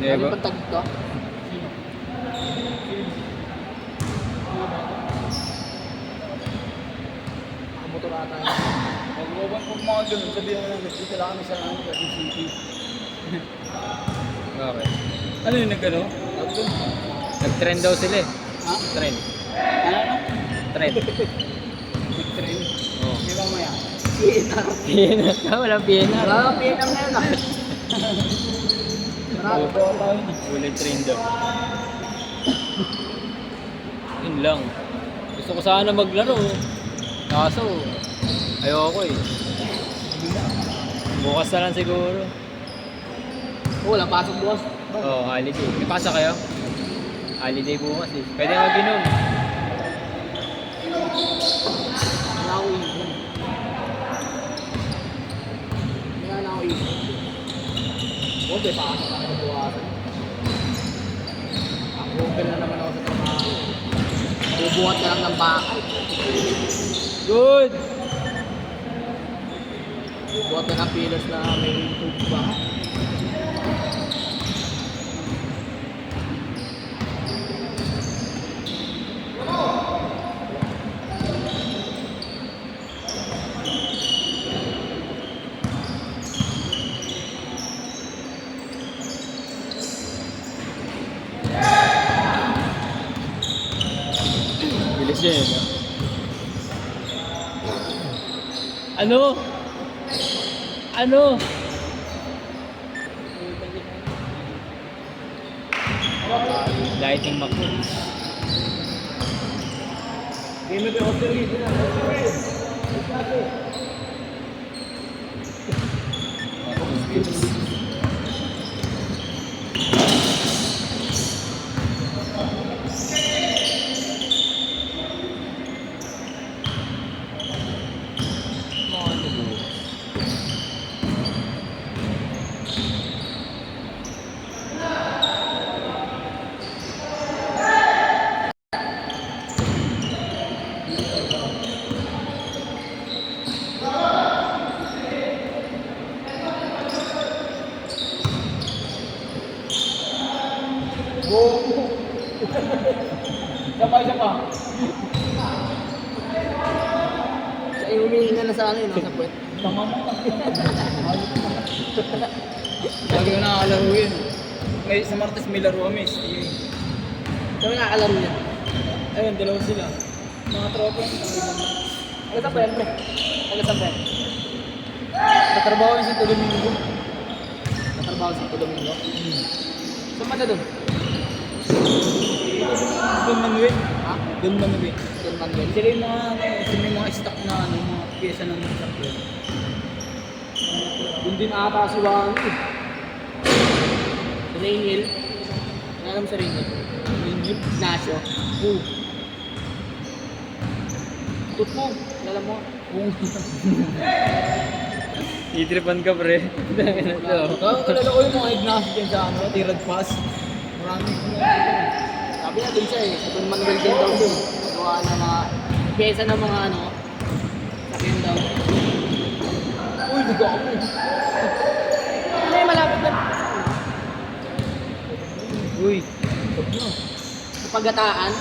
Ano Never. yung pantagit ko? Nakamotor ata yun. Pag mga ganun, sabihin mo lang, dito lang kami sa city. Okay. Ano yung nagano? Nag-trend daw sila eh. Ha? Trend. Ano? Trend. Big train. Oo. Di ba maya? PNR. PNR ka, walang PNR. Wala kang PNR na yun ah. Marami po. Walang trend daw. Yun lang. Gusto ko sana maglaro. Kaso, ayoko eh. Bukas na lang siguro. Walang pasok bukas. Oh, holiday. May pasa kayo? Holiday bukas eh. Pwede mag-inom. Wala ako inom. Wala na ako inom. Huwag may pasok ako na buwasan. Ako open na naman ako sa trabaho. Bubuhat ka lang ng bakal. Good! Bubuhat ka ng pillars na may tube ba? Bilis yan eh. Ano? Ano? Lighting McQueen. Game of the Hotel dito na. Isa pa. Siya yung humihinga na sa ano yun, sa puwet. Tama mo. Lagi ko nakakalaro yun. May sa Martes may laro kami. Siya may nakakalaro yan. Ayun, dalawa sila. Mga tropa. Ano sa puwet, pre? Ano sa puwet? Natrabaho yun sa Domingo. Natrabaho sa Santo Domingo. Saan ba na doon? Doon Manuel. Ha? Doon Manuel. Doon Manuel. Sila yung mga, sila yung mga stock na ano, mga pyesa ng sasakyan. Doon din ata si Wani. Si Rainiel. Ano alam sa Rainiel? Manuel. Ignacio. Oo. Tut mo. Alam mo. Itripan ka pre. Kalala ko yung mga Ignacio dyan sa ano, Tirad Pass. Marami ko na. Sabi na din siya eh. Sa Don Manuel din daw doon. Gawa na mga pyesa ng mga ano. Sakyan daw. Uy, liga ako eh. Ano yung malapit na? Uy, stop na. Sa Pagataan.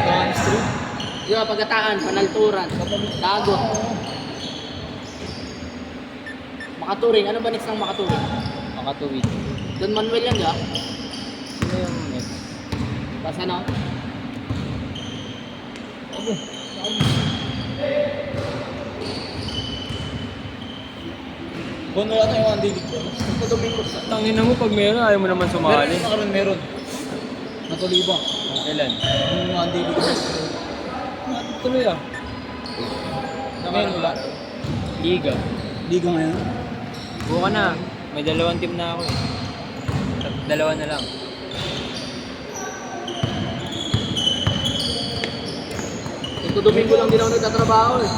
Kahan Street. Di ba, Pagataan, Panalturan, Dagot. Makaturing. Ano ba next ng Makaturing? Makatuwid. Don Manuel yan, di ba? Sino yung next? Tapos ano? Bon, wala tayong one day dito. Santo Domingo. Tangina mo pag meron, ayaw mo naman sumali. Meron. Natuloy ba? Kailan? Yung one day dito. Tuloy ah. Ngayon wala. Liga. Liga ngayon. Buka na. May dalawang team na ako eh. Dalawa na lang. Santo Domingo lang din ako nagtatrabaho eh.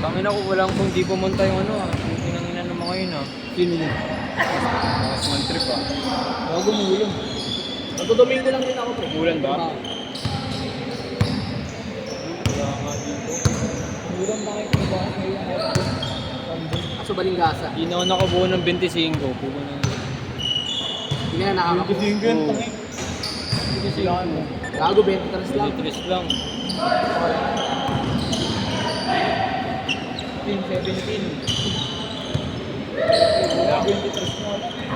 Tangina ko walang kung di pumunta yung ano ah. Yung tinanginan naman ngayon ah. Sino yun? Last month trip ah. Bago mo ulam. Santo Domingo lang din ako, pre. Ulan ba? Trabaho. Wala nga dito. Ulam ba kayo kung bakit ngayon? sa Balingasa. Hindi na ako nakabuo ng 25. Pugo na. Hindi ka na nakakabuo. Hindi yun, tangin. 25. Gago, 23 lang. 23 lang.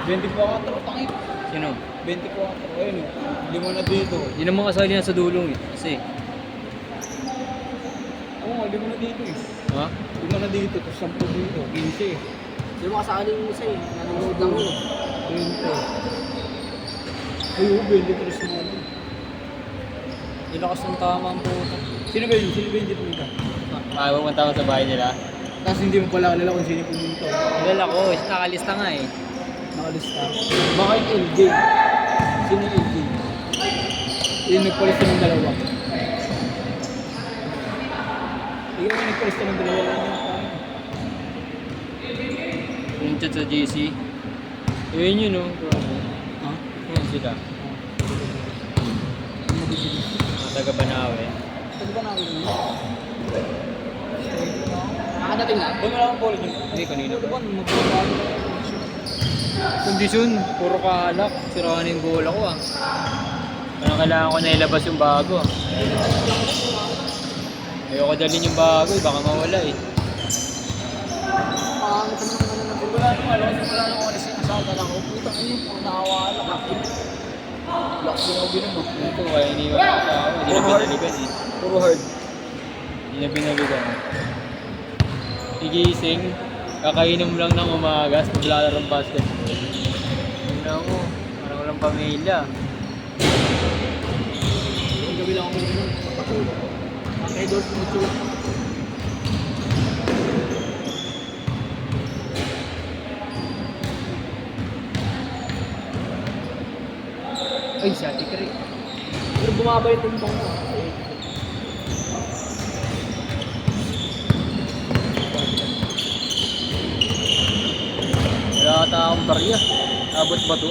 24, tangin. Sino? 24, ayun eh. Lima na dito. Hindi naman kasali yan sa dulong eh. Kasi, Oo nga, lima na dito eh. ha? Lima na dito, tapos 10 dito. 15. Hindi mo kasali yung isa eh. Nanonood lang yun. 20. Ay, oo, 23 na ano. Nilakas ng tama ang puta. Sino ba yun? Sino ba yung di pumunta? Pumunta ako sa bahay nila. Tapos hindi mo pala alala kung sino pumunta. Kilala ko, nakalista nga eh. Nakalista. Baka yung LJ. Sino yung LJ? Yung nagpalista ng dalawa. Ikaw yung nagpalista ng dalawa. Yung chat sa GC. Yun yun oh. Ha? Yan sila. Taga Banawe. Ano ba namin yun? Nakadating na? Doon wala akong polo dyan. Hindi, kanina Ano pa. ba? Magbabago na. Kondisyon, puro kaalak. Sirahan yung bola ko ah. Parang kailangan ko na ilabas yung bago ah. Ayoko dalhin yung bago eh, baka mawala eh. Pangit naman ang ano Wala nung alam. Wala nung oras yung asada lang ako. Puta kayo. Nakawala ka. Lock din ako binubok. Ito, kaya iniwan ko sa ako. Hindi na binaligan eh. Puro hard. Hindi na binaligan. Igising, kakainom lang ng umagas, maglalaro ng basketball. Yun lang ako, parang walang pamilya. Yung gabi lang ako minum. Kay Dolph Mutua. Ay, si Ate Kari. Pero bumaba yung tumbang ko. Wala ata akong barya. Abot ba to?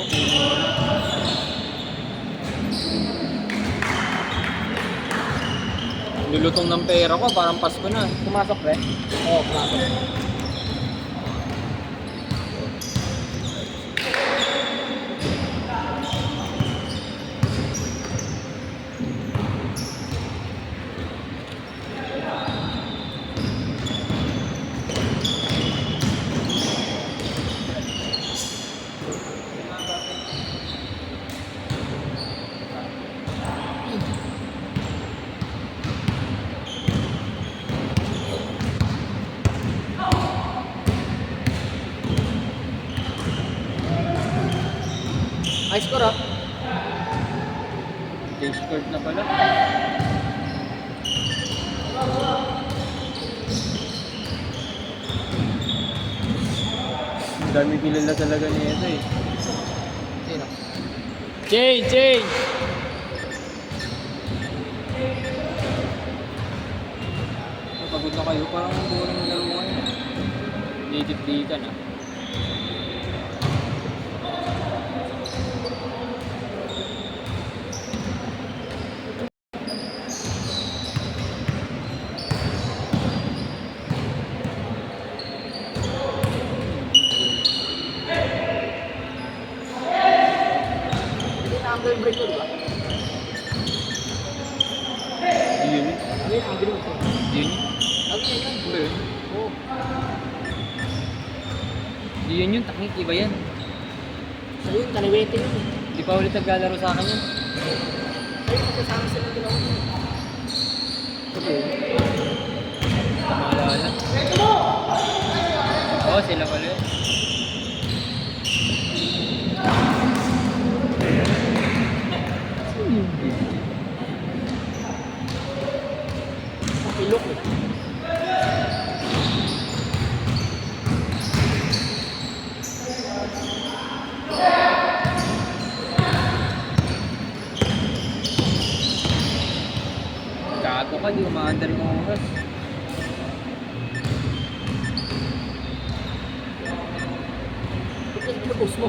Lulutong ng pera ko, parang Pasko na. Pumasok pre? Oo, pumasok. High score ah. Change court na pala. Ang dami kilala talaga niya ito eh. Sino? Change! Change! Pagod na kayo, parang boring na laro kayo. Native-dita na. Hindi na angle break ko, di ba? Yun yun. Hindi na angle break ko. Yun yun. Lagi yan yan. Iba yun. Oo. Di yun yun, taknik, iba yan. So yun, kaliwete yun eh. Di pa ulit naglalaro sa akin yun. Ayun, magkasama sila ng dalawa. Okay. Maalala. Oo, sila pala yun. Ilok eh. Gago ka, di umaandar yung oras. Ba't yung pinupost mo?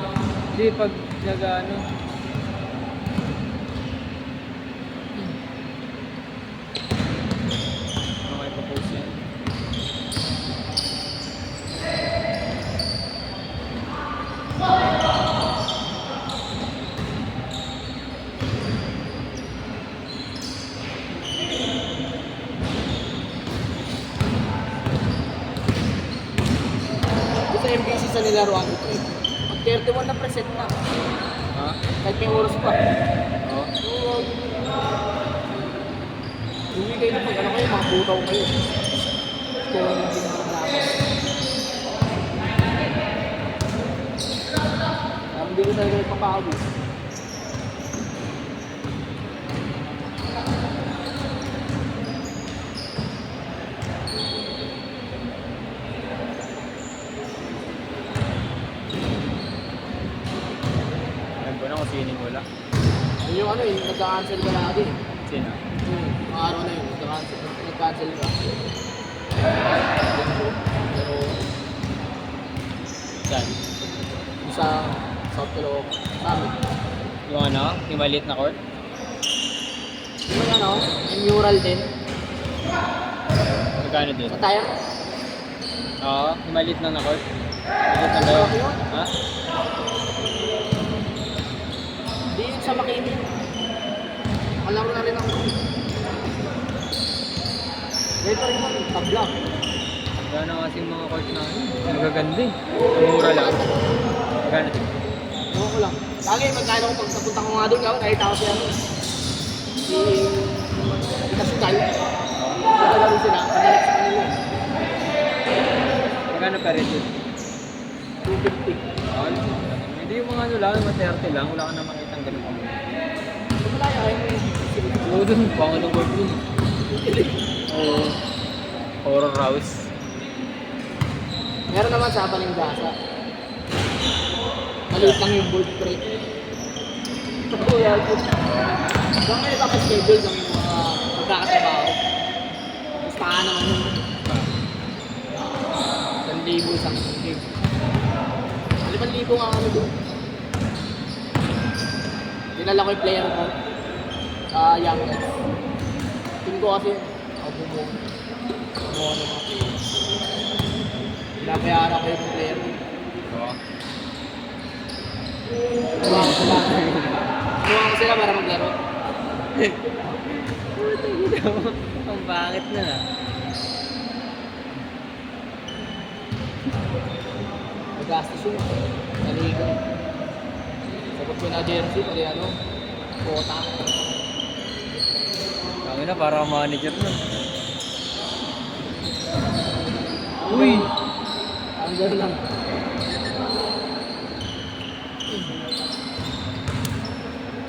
Hindi, pag nag-ano. Okay, pa-post yan. sa nilaruan ko pre. Pag 31 na preset na. Ha? Kahit may oras pa. Oo. Uwi kayo na pag ano kayo, mga butaw kayo. Score na din mga laban. Hindi ko talaga nagpapawis. Alam ko na kung sino yung wala. Yun yung ano eh, nagka-cancel ka lagi. Sino? Mga araw na yun, nagka-cancel ka. Pero Saan? yung sa South Caloocan, sa amin. Yung ano? Yung maliit na court? Yung ano, may mural din. Magkano din? Sa tayo, Oo, yung maliit lang na court. Maliit na kayo. Ha? di yun sa Makini. Kalaro na rin ako. Dito rin mo, tabla. Wala na kasing mga court na ano. Nagaganda eh. Mura lang. Magkano din? Ewan ko lang. Lagi, magkano ko pag napunta ko nga doon, nakita ko siya ano. Si Kasukal. Nakalaro sila, panalit sa kanila. Magkano pa rin din? 250. Hindi yung mga ano lang, mga 30 lang. Wala ka na makita ang ganun kami. Wala kaya mo yung Oo, dun. Pangalong court dun. Oo. Horror house. meron naman sa Paningasa. Maliit lang yung board pre. Oo, yan. Baka may nakapaschedule ng mga magkakatrabaho. Basta ka naman yun. 1,000 isang game. 5,000 nga ano doon. Dinala ko yung player ko sa Young Reds. Tingin ko kasi ako bumuha ng mga player. Pinapayaran ko yung player ko. Oo. Tumawa ko sila. Tumawa ko sila para maglaro. Puta, ginawa mo. Ang bakit na na. Nagastos yun. Naligo. Sagot ko na jersey, pali ano, quota. Kami na, para manager na. Uy! Ang gano'n lang.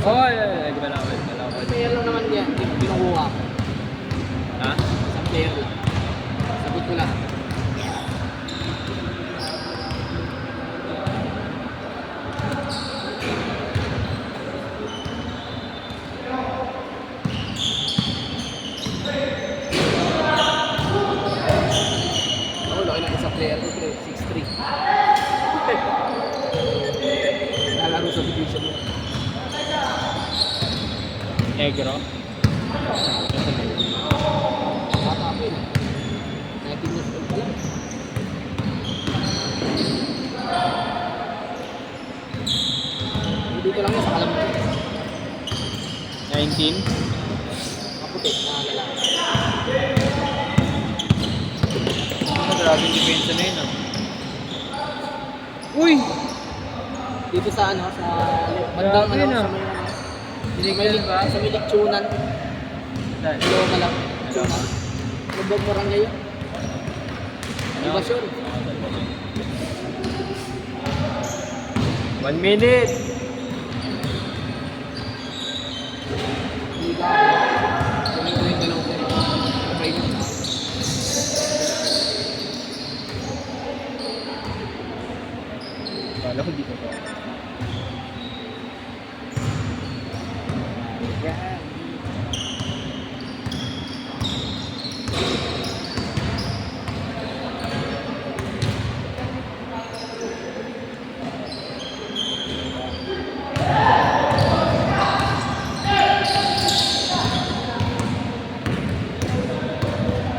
Oh, ay, malawin. Isang player lang naman yan, hindi ko kinukuha. Ha? Isang player lang. Sagot ko lahat. Ako, laki ng isang player ko, 6'3". Nalaro sa division mo. Negro. Bata pa yun. 19 years old pa lang. Hindi ko lang yun sa Kalambo. 19. Kaputi na lalaki. Grabe yung depensa na yun, ah. Uy! Dito sa ano, sa bandang Grabe ano, na. sa may ano. Diligtan ba? Sa may Likchunan. Saan? Loma lang. Likchunan. Lubog mo rin ngayon. Di ba sure? 1 minute! Hindi ka. Kunin ko yung dalawa ko. Okay yun. Kala ko dito pa.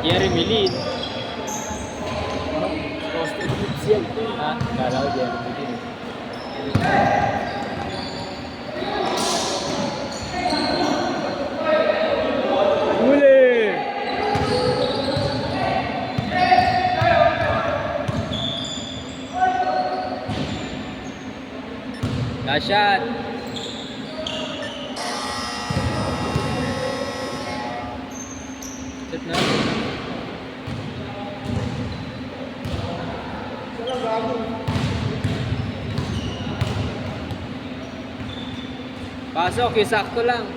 Jeremy Lin. Posted official. Ha? Kala ko Jeremy Lin. Huli! Last shot. Set na. Pasok, yung sakto lang.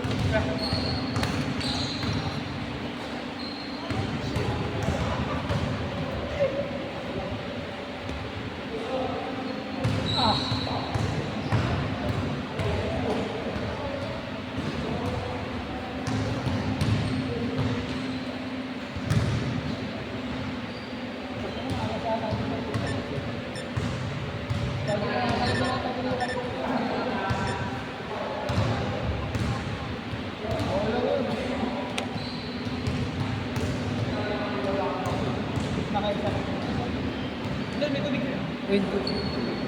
Doon, may tubig. Wait.